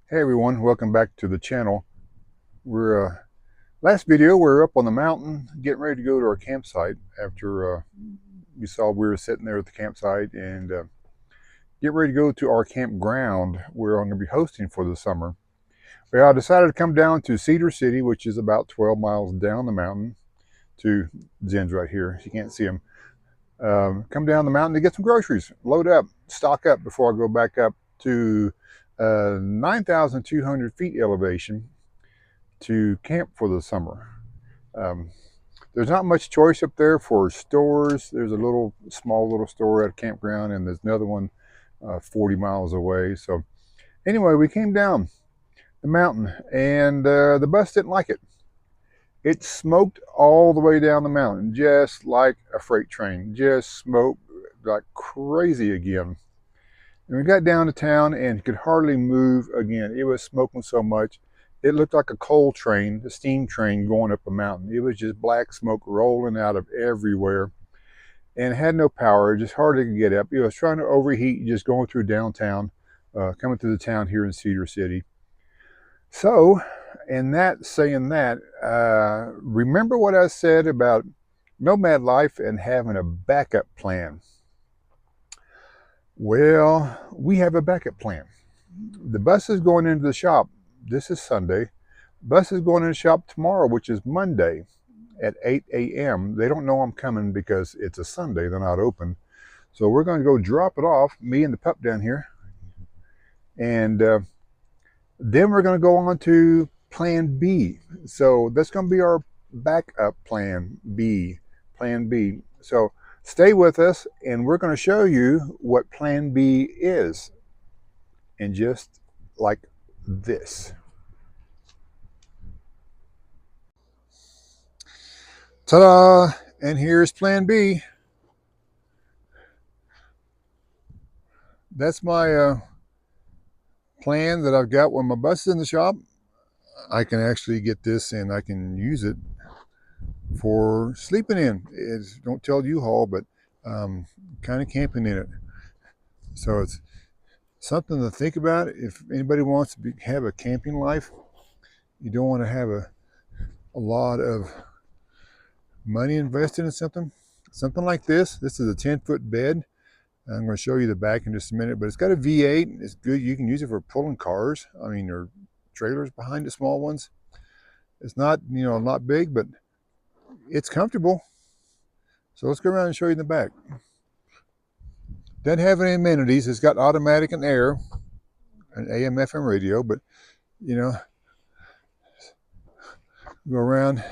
Hey everyone, welcome back to the channel. We're last video we were up on the mountain getting ready to go to our campsite after you saw we were sitting there at the campsite and get ready to go to our campground where I'm going to be hosting for the summer. Well, I decided to come down to Cedar City, which is about 12 miles down the mountain to Zen's right here. You can't see them. Come down the mountain to get some groceries, load up, stock up before I go back up to 9,200 feet elevation to camp for the summer. Um, there's not much choice up there for stores. There's a small little store at a campground, and there's another one 40 miles away. So anyway, we came down the mountain, and the bus didn't like it. It smoked all the way down the mountain, just like a freight train. Just smoked like crazy again. And we got down to town and could hardly move again. It was smoking so much. It looked like a coal train, a steam train going up a mountain. It was just black smoke rolling out of everywhere and had no power, just hardly could get up. It was trying to overheat just going through downtown, coming through the town here in Cedar City. So, saying that, remember what I said about nomad life and having a backup plan? Well, we have a backup plan. The bus is going into the shop. This is Sunday. Bus is going in the shop tomorrow, which is Monday at 8 a.m. They don't know I'm coming because it's a Sunday. They're not open. So we're going to go drop it off, me and the pup down here. And then we're going to go on to plan B. So that's going to be our backup plan B. Plan B. So stay with us, and we're going to show you what plan B is. And just like this. Ta-da! And here's plan B. That's my plan that I've got when my bus is in the shop. I can actually get this and I can use it for sleeping in. Don't tell U-Haul, but kind of camping in it. So it's something to think about if anybody wants to have a camping life. You don't want to have a lot of money invested in something like this. This is a 10-foot bed. I'm going to show you the back in just a minute, but it's got a V8. It's good. You can use it for pulling cars. Or trailers behind the small ones. It's not, not big, but it's comfortable. So let's go around and show you the back. Doesn't have any amenities. It's got automatic and air, an AM FM radio, but go around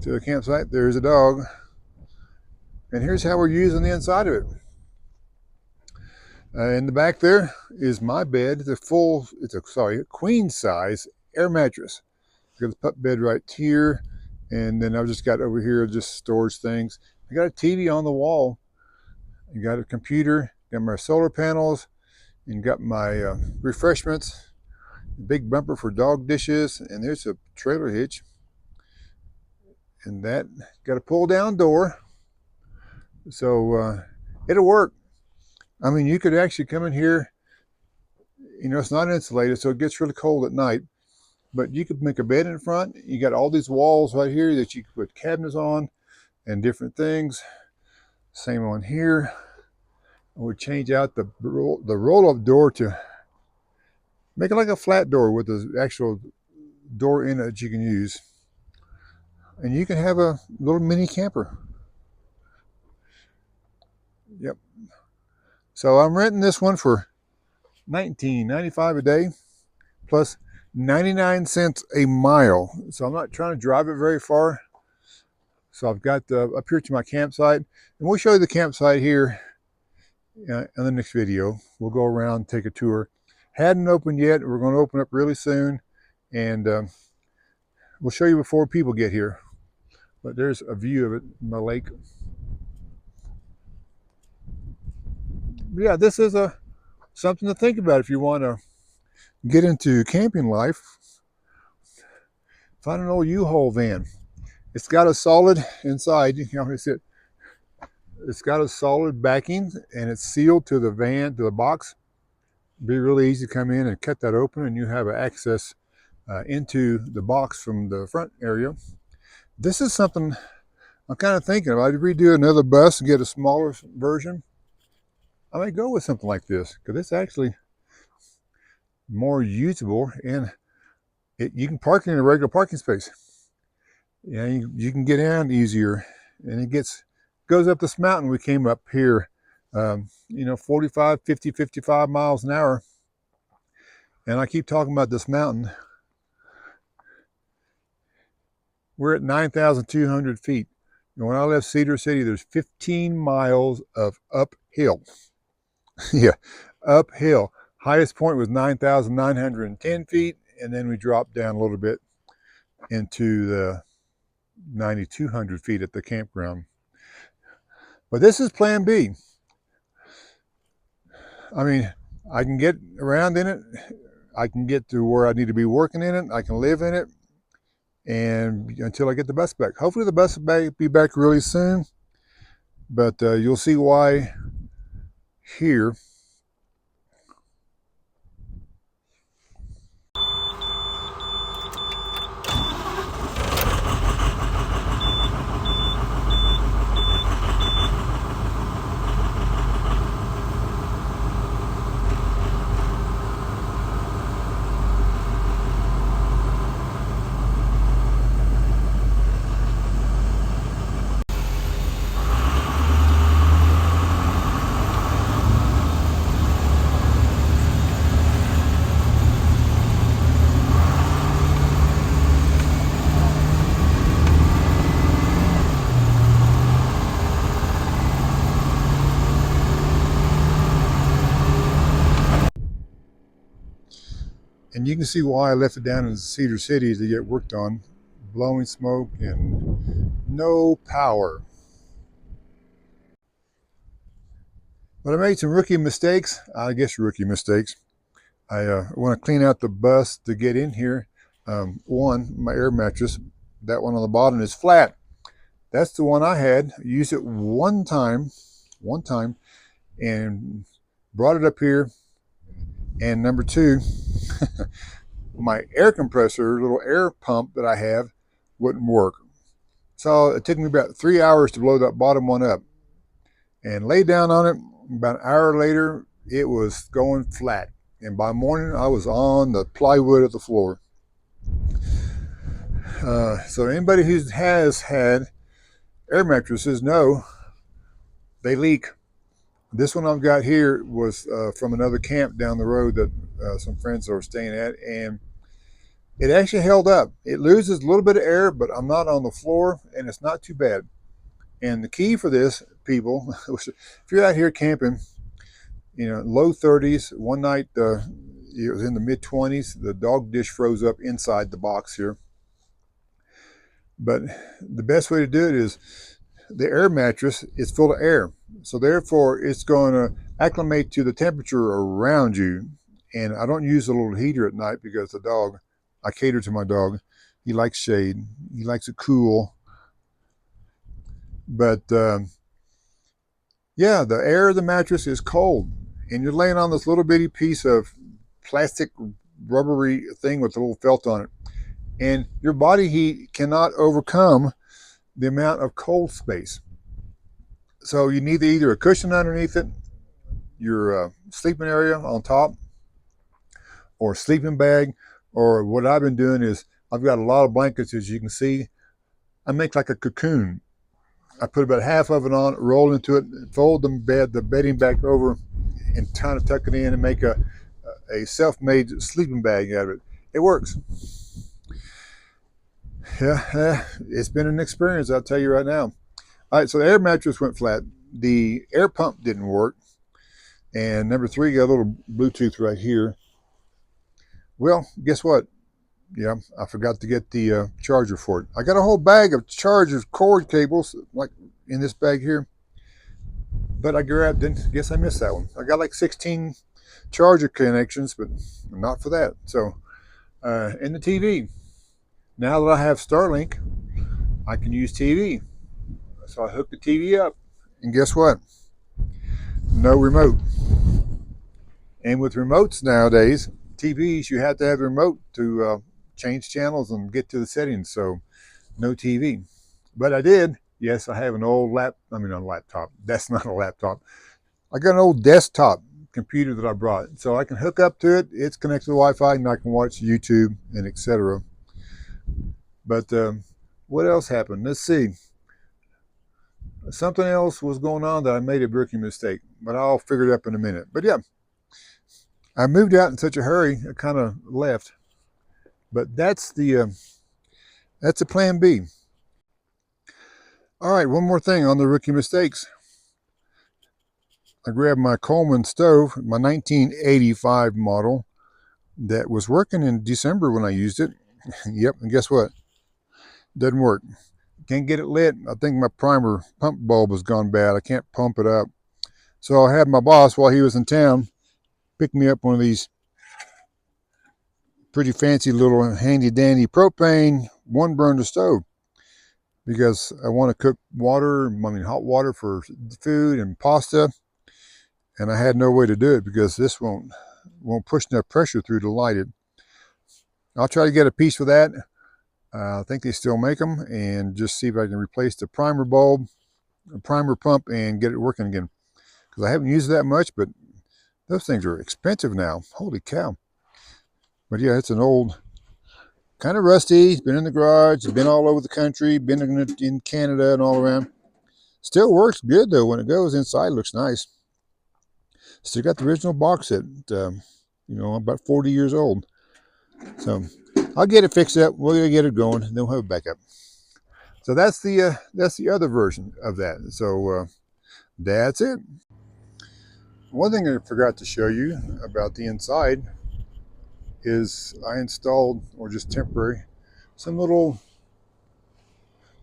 to the campsite. There's a dog. And here's how we're using the inside of it. In the back there is my bed. It's a queen size air mattress. I got the pup bed right here, and then I've just got over here just storage things. I got a TV on the wall. I got a computer, got my solar panels, and got my refreshments. Big bumper for dog dishes, and there's a trailer hitch. And that got a pull down door. So it'll work. You could actually come in here. It's not insulated, so it gets really cold at night. But you could make a bed in front. You got all these walls right here that you could put cabinets on and different things. Same on here. I would change out the roll-up door to make it like a flat door with the actual door in it that you can use. And you can have a little mini camper. Yep. So I'm renting this one for $19.95 a day plus 99 cents a mile. So I'm not trying to drive it very far. So I've got up here to my campsite, and we'll show you the campsite here in the next video. We'll go around, take a tour. Hadn't opened yet. We're going to open up really soon, and we'll show you before people get here. But there's a view of it, my lake. Yeah, this is something to think about if you want to get into camping life. Find an old U-Haul van. It's got a solid inside. It's got a solid backing, and it's sealed to the van, to the box. Be really easy to come in and cut that open, and you have access into the box from the front area. This is something I'm kind of thinking of. I'd redo another bus and get a smaller version. I might go with something like this because it's actually more usable, and you can park it in a regular parking space. Yeah, you can get in easier, and it goes up this mountain we came up here, 45, 50, 55 miles an hour. And I keep talking about this mountain. We're at 9,200 feet. And when I left Cedar City, there's 15 miles of uphill. Yeah, uphill. Highest point was 9,910 feet, and then we dropped down a little bit into the 9,200 feet at the campground. But this is plan B. I mean, I can get around in it. I can get to where I need to be working in it. I can live in it, and until I get the bus back. Hopefully the bus will be back really soon, but you'll see why here. And you can see why I left it down in Cedar City to get worked on. Blowing smoke and no power. But I made some rookie mistakes. I guess rookie mistakes. I want to clean out the bus to get in here. One, my air mattress, that one on the bottom is flat. That's the one I had. Used it one time, and brought it up here. And number two, my air compressor, little air pump that I have, wouldn't work. So it took me about 3 hours to blow that bottom one up. And lay down on it, about an hour later, it was going flat. And by morning, I was on the plywood of the floor. So anybody who has had air mattresses know they leak. This one I've got here was from another camp down the road that some friends are staying at, and it actually held up. It loses a little bit of air, but I'm not on the floor, and it's not too bad. And the key for this, people, if you're out here camping, low 30s. One night, it was in the mid 20s. The dog dish froze up inside the box here. But the best way to do it is the air mattress is full of air. So therefore, it's going to acclimate to the temperature around you. And I don't use a little heater at night because I cater to my dog. He likes shade. He likes it cool. But yeah, the air of the mattress is cold. And you're laying on this little bitty piece of plastic rubbery thing with a little felt on it. And your body heat cannot overcome the amount of cold space. So you need either a cushion underneath it, your sleeping area on top, or a sleeping bag, or what I've been doing is I've got a lot of blankets, as you can see. I make like a cocoon. I put about half of it on, roll into it, fold the bedding back over, and kind of tuck it in and make a self-made sleeping bag out of it. It works. Yeah, it's been an experience, I'll tell you right now. All right, so the air mattress went flat. The air pump didn't work. And number three, got a little Bluetooth right here. Well, guess what? Yeah, I forgot to get the charger for it. I got a whole bag of charger cord cables, like in this bag here. But I guess I missed that one. I got like 16 charger connections, but not for that. So, and the TV. Now that I have Starlink, I can use TV. So I hooked the TV up, and guess what? No remote. And with remotes nowadays, TVs, you have to have the remote to change channels and get to the settings. So no TV. But I did. Yes, I have an old I mean, not a laptop. That's not a laptop. I got an old desktop computer that I brought. So I can hook up to it. It's connected to Wi-Fi and I can watch YouTube and etc. But what else happened? Let's see. Something else was going on that I made a rookie mistake, but I'll figure it up in a minute. But yeah, I moved out in such a hurry, I kind of left. But that's the plan B. All right, one more thing on the rookie mistakes. I grabbed my Coleman stove, my 1985 model, that was working in December when I used it. Yep, and guess what? Doesn't work. Can't get it lit. I think my primer pump bulb has gone bad. I can't pump it up. So I had my boss, while he was in town, pick me up one of these pretty fancy little handy dandy propane one burner stove, because I want to cook water, I mean hot water for food and pasta, and I had no way to do it because this won't push enough pressure through to light it. I'll try to get a piece for that. I think they still make them, and just see if I can replace the primer bulb, primer pump, and get it working again. Because I haven't used it that much, but those things are expensive now. Holy cow. But yeah, it's an old, kind of rusty. It's been in the garage. It's been all over the country. Been in Canada and all around. Still works good though. When it goes inside, it looks nice. Still got the original box set. About 40 years old. So I'll get it fixed up. We're gonna get it going. Then we'll have it back up. So that's the other version of that. So that's it. One thing I forgot to show you about the inside is I installed, or just temporary, some little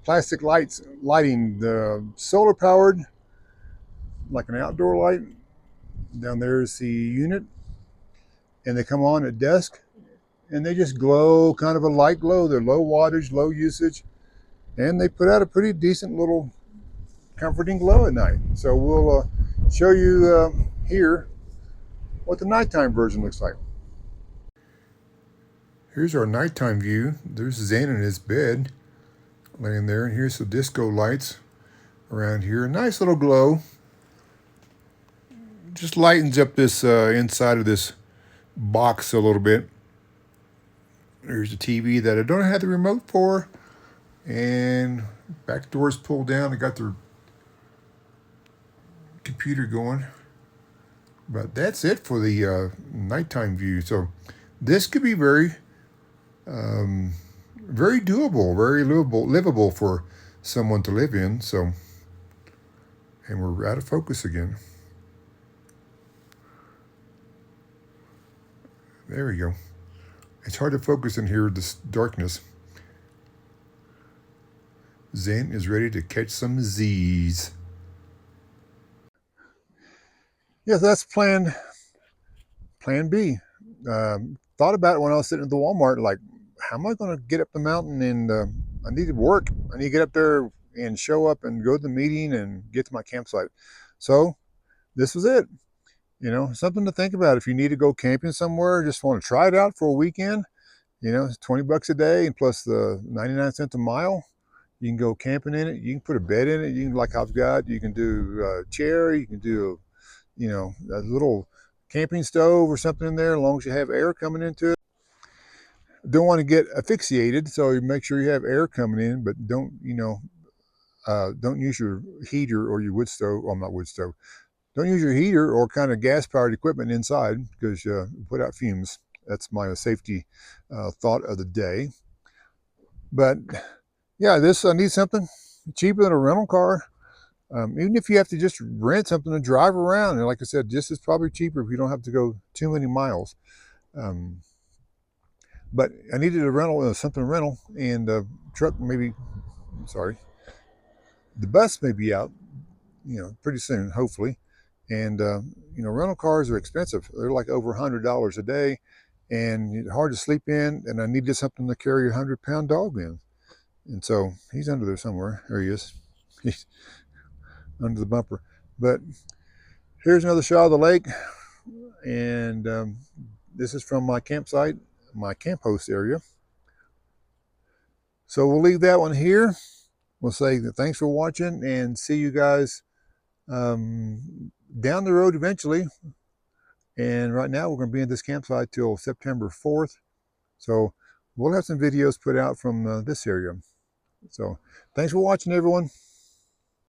plastic lights lighting the solar powered, like an outdoor light. Down there is the unit, and they come on at dusk, and they just glow, kind of a light glow. They're low wattage, low usage, and they put out a pretty decent little comforting glow at night. So we'll show you here what the nighttime version looks like. Here's our nighttime view. There's Zen in his bed, laying there, and here's some disco lights around here. Nice little glow. Just lightens up this inside of this box a little bit. There's a TV that I don't have the remote for, and back door's pulled down. I got the computer going. But that's it for the nighttime view. So this could be very doable, very livable for someone to live in. So, and we're out of focus again. There we go. It's hard to focus in here, this darkness. Zen is ready to catch some Z's. Yeah, that's plan B. Thought about it when I was sitting at the Walmart, like, how am I going to get up the mountain? And I need to work. I need to get up there and show up and go to the meeting and get to my campsite. So this was it. Something to think about. If you need to go camping somewhere, just want to try it out for a weekend, it's $20 a day, and plus the 99 cents a mile. You can go camping in it. You can put a bed in it. You can, like I've got, you can do a chair. You can do, a little camping stove or something in there, as long as you have air coming into it. Don't want to get asphyxiated, so you make sure you have air coming in, but don't use your heater or your wood stove. Well, not wood stove. Don't use your heater or kind of gas-powered equipment inside, because you put out fumes. That's my safety thought of the day. But yeah, I need something cheaper than a rental car. Even if you have to just rent something to drive around, and like I said, this is probably cheaper if you don't have to go too many miles. But I needed a rental, something rental, and the truck maybe, sorry, the bus may be out, pretty soon, hopefully. And rental cars are expensive. They're like over $100 a day, and hard to sleep in. And I needed something to carry a 100-pound dog in. And so he's under there somewhere. There he is. He's under the bumper. But here's another shot of the lake. And this is from my campsite, my camp host area. So we'll leave that one here. We'll say thanks for watching and see you guys down the road eventually. And right now we're going to be in this campsite till September 4th. So we'll have some videos put out from this area. So thanks for watching, everyone.